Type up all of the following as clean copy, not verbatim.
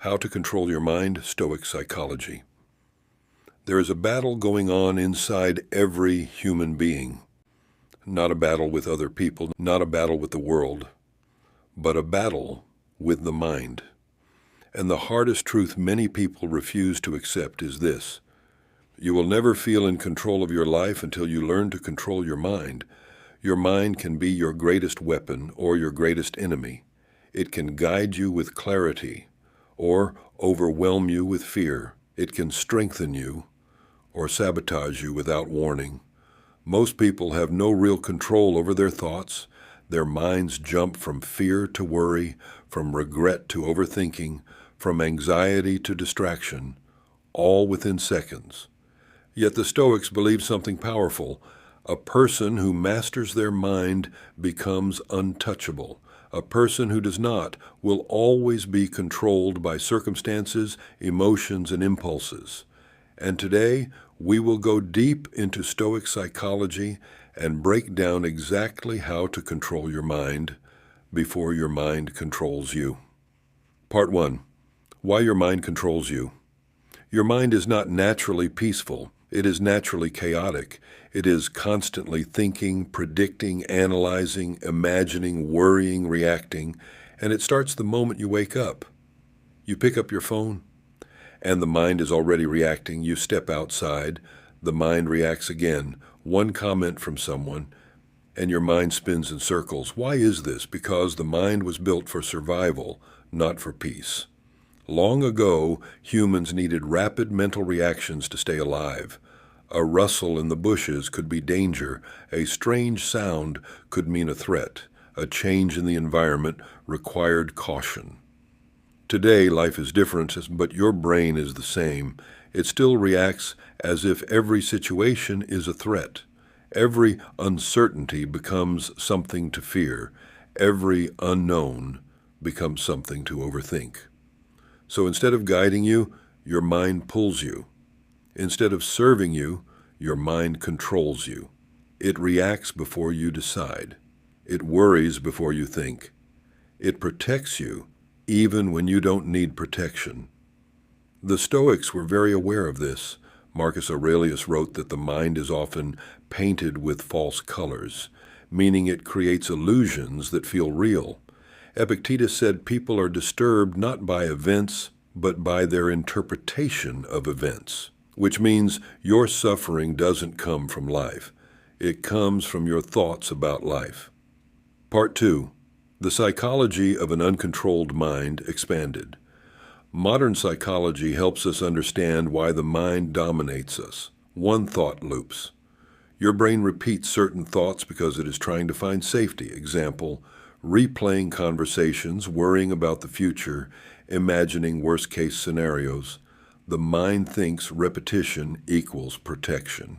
How to Control Your Mind, Stoic Psychology. There is a battle going on inside every human being. Not a battle with other people, not a battle with the world, but a battle with the mind. And the hardest truth many people refuse to accept is this: you will never feel in control of your life until you learn to control your mind. Your mind can be your greatest weapon or your greatest enemy. It can guide you with clarity or overwhelm you with fear. It can strengthen you or sabotage you without warning. Most people have no real control over their thoughts. Their minds jump from fear to worry, from regret to overthinking, from anxiety to distraction, all within seconds. Yet the Stoics believe something powerful. A person who masters their mind becomes untouchable. A person who does not will always be controlled by circumstances, emotions, and impulses. And today, we will go deep into Stoic psychology and break down exactly how to control your mind before your mind controls you. Part 1. Why your mind controls you. Your mind is not naturally peaceful. It is naturally chaotic. It is constantly thinking, predicting, analyzing, imagining, worrying, reacting, and it starts the moment you wake up. You pick up your phone, and the mind is already reacting. You step outside, the mind reacts again. One comment from someone, and your mind spins in circles. Why is this? Because the mind was built for survival, not for peace. Long ago, humans needed rapid mental reactions to stay alive. A rustle in the bushes could be danger. A strange sound could mean a threat. A change in the environment required caution. Today, life is different, but your brain is the same. It still reacts as if every situation is a threat. Every uncertainty becomes something to fear. Every unknown becomes something to overthink. So instead of guiding you, your mind pulls you. Instead of serving you, your mind controls you. It reacts before you decide. It worries before you think. It protects you even when you don't need protection. The Stoics were very aware of this. Marcus Aurelius wrote that the mind is often painted with false colors, meaning it creates illusions that feel real. Epictetus said people are disturbed not by events, but by their interpretation of events, which means your suffering doesn't come from life. It comes from your thoughts about life. Part 2. The psychology of an uncontrolled mind expanded. Modern psychology helps us understand why the mind dominates us. One thought loops. Your brain repeats certain thoughts because it is trying to find safety. Example, replaying conversations, worrying about the future, imagining worst-case scenarios. The mind thinks repetition equals protection.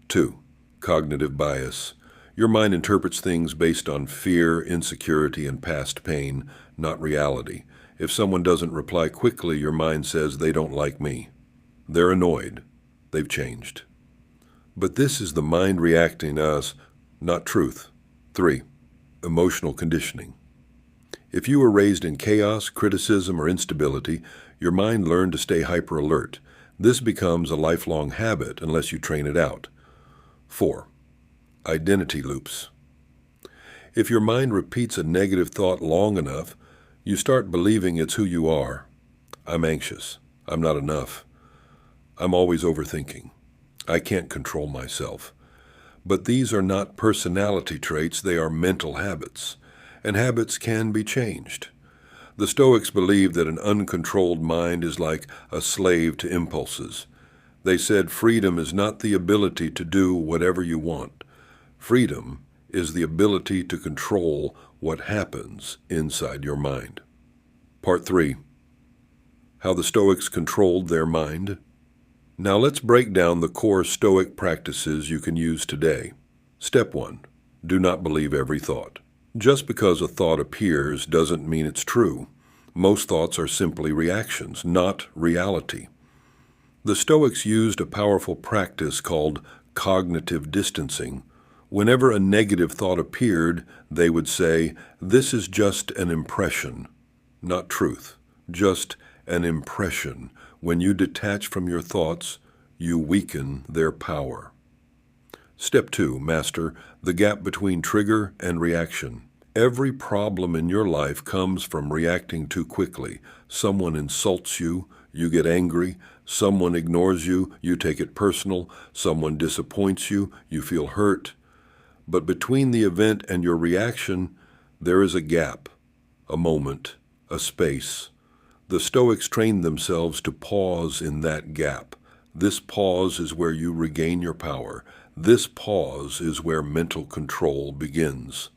2. Cognitive bias. Your mind interprets things based on fear, insecurity, and past pain, not reality. If someone doesn't reply quickly, your mind says they don't like me. They're annoyed. They've changed. But this is the mind reacting to us, not truth. 3. Emotional conditioning. If you were raised in chaos, criticism, or instability, your mind learned to stay hyper-alert. This becomes a lifelong habit unless you train it out. 4. Identity loops. If your mind repeats a negative thought long enough, you start believing it's who you are. I'm anxious. I'm not enough. I'm always overthinking. I can't control myself. But these are not personality traits, they are mental habits. And habits can be changed. The Stoics believed that an uncontrolled mind is like a slave to impulses. They said freedom is not the ability to do whatever you want. Freedom is the ability to control what happens inside your mind. Part 3. How the Stoics controlled their mind. Now let's break down the core Stoic practices you can use today. Step 1. Do not believe every thought. Just because a thought appears doesn't mean it's true. Most thoughts are simply reactions, not reality. The Stoics used a powerful practice called cognitive distancing. Whenever a negative thought appeared, they would say, "This is just an impression, not truth, just an impression. When you detach from your thoughts, you weaken their power. Step 2, master the gap between trigger and reaction. Every problem in your life comes from reacting too quickly. Someone insults you, you get angry. Someone ignores you, you take it personal. Someone disappoints you, you feel hurt. But between the event and your reaction, there is a gap, a moment, a space. The Stoics trained themselves to pause in that gap. This pause is where you regain your power. This pause is where mental control begins.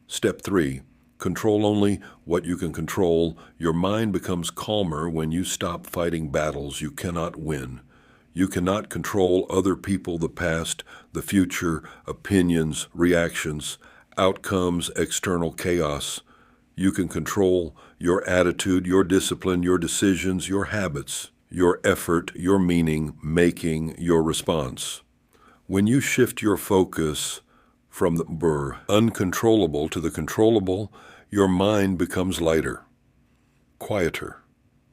Step 3. Control only what you can control. Your mind becomes calmer when you stop fighting battles you cannot win. You cannot control other people, the past, the future, opinions, reactions, outcomes, external chaos. You can control your attitude, your discipline, your decisions, your habits, your effort, your meaning, making, your response. When you shift your focus from the uncontrollable to the controllable, your mind becomes lighter, quieter,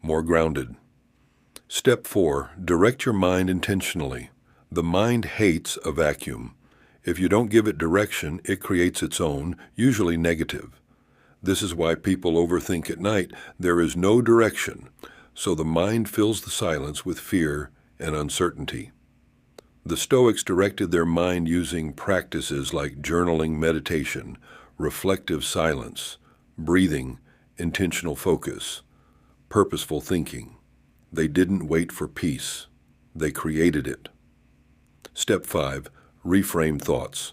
more grounded. Step 4, direct your mind intentionally. The mind hates a vacuum. If you don't give it direction, it creates its own, usually negative. This is why people overthink at night. There is no direction, so the mind fills the silence with fear and uncertainty. The Stoics directed their mind using practices like journaling, meditation, reflective silence, breathing, intentional focus, purposeful thinking. They didn't wait for peace. They created it. Step 5, reframe thoughts.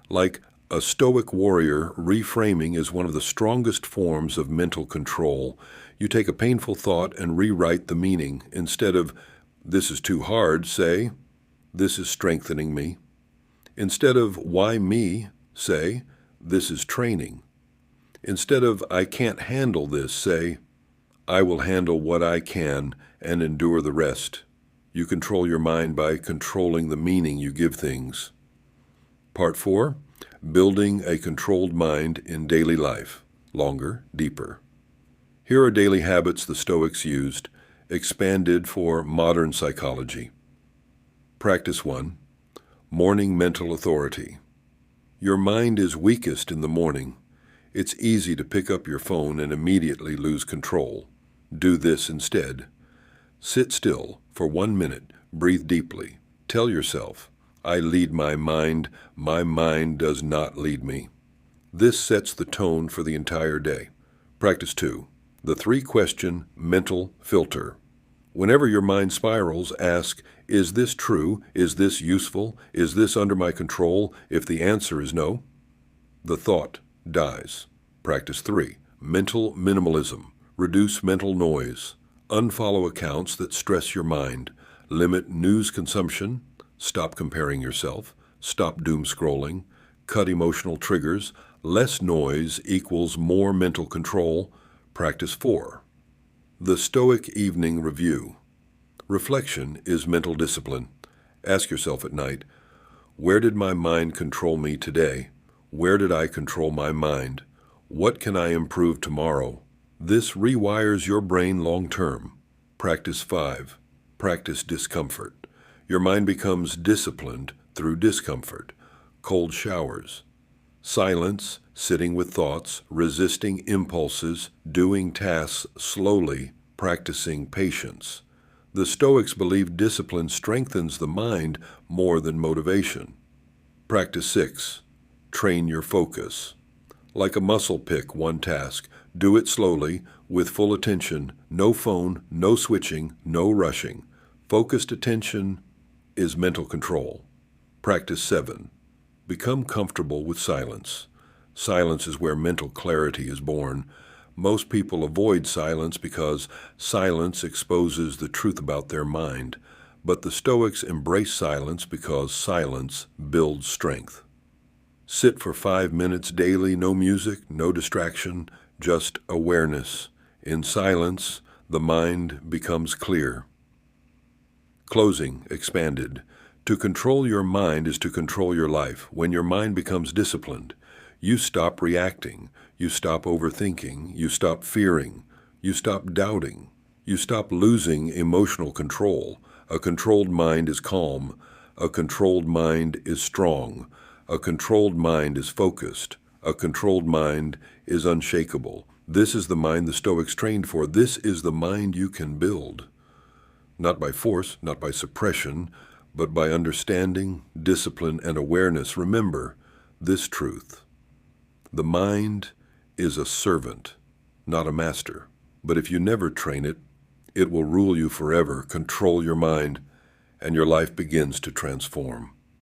Like a Stoic warrior, reframing is one of the strongest forms of mental control. You take a painful thought and rewrite the meaning. Instead of, "This is too hard," say, "This is strengthening me." Instead of, "Why me?" say, "This is training." Instead of, "I can't handle this," say, "I will handle what I can and endure the rest." You control your mind by controlling the meaning you give things. Part 4, building a controlled mind in daily life. Longer, deeper. Here are daily habits the Stoics used, expanded for modern psychology. Practice 1, morning mental authority. Your mind is weakest in the morning. It's easy to pick up your phone and immediately lose control. Do this instead. Sit still for 1 minute, breathe deeply. Tell yourself, "I lead my mind does not lead me." This sets the tone for the entire day. Practice 2, the 3-question mental filter. Whenever your mind spirals, ask, "Is this true? Is this useful? Is this under my control?" If the answer is no, the thought dies. Practice 3, mental minimalism. Reduce mental noise. Unfollow accounts that stress your mind. Limit news consumption. Stop comparing yourself. Stop doom scrolling. Cut emotional triggers. Less noise equals more mental control. Practice 4, the Stoic evening review. Reflection is mental discipline. Ask yourself at night, where did my mind control me today? Where did I control my mind? What can I improve tomorrow? This rewires your brain long term. Practice 5, practice discomfort. Your mind becomes disciplined through discomfort. Cold showers. Silence, sitting with thoughts, resisting impulses, doing tasks slowly, practicing patience. The Stoics believe discipline strengthens the mind more than motivation. Practice 6, train your focus. Like a muscle, pick one task. Do it slowly, with full attention, no phone, no switching, no rushing. Focused attention is mental control. Practice 7, become comfortable with silence. Silence is where mental clarity is born. Most people avoid silence because silence exposes the truth about their mind. But the Stoics embrace silence because silence builds strength. Sit for 5 minutes daily, no music, no distraction, just awareness. In silence, the mind becomes clear. Closing, expanded. To control your mind is to control your life. When your mind becomes disciplined, you stop reacting, you stop overthinking, you stop fearing, you stop doubting. You stop losing emotional control. A controlled mind is calm. A controlled mind is strong. A controlled mind is focused. A controlled mind is unshakable. This is the mind the Stoics trained for. This is the mind you can build. Not by force, not by suppression, but by understanding, discipline, and awareness. Remember this truth. The mind is a servant, not a master. But if you never train it, it will rule you forever, control your mind, and your life begins to transform.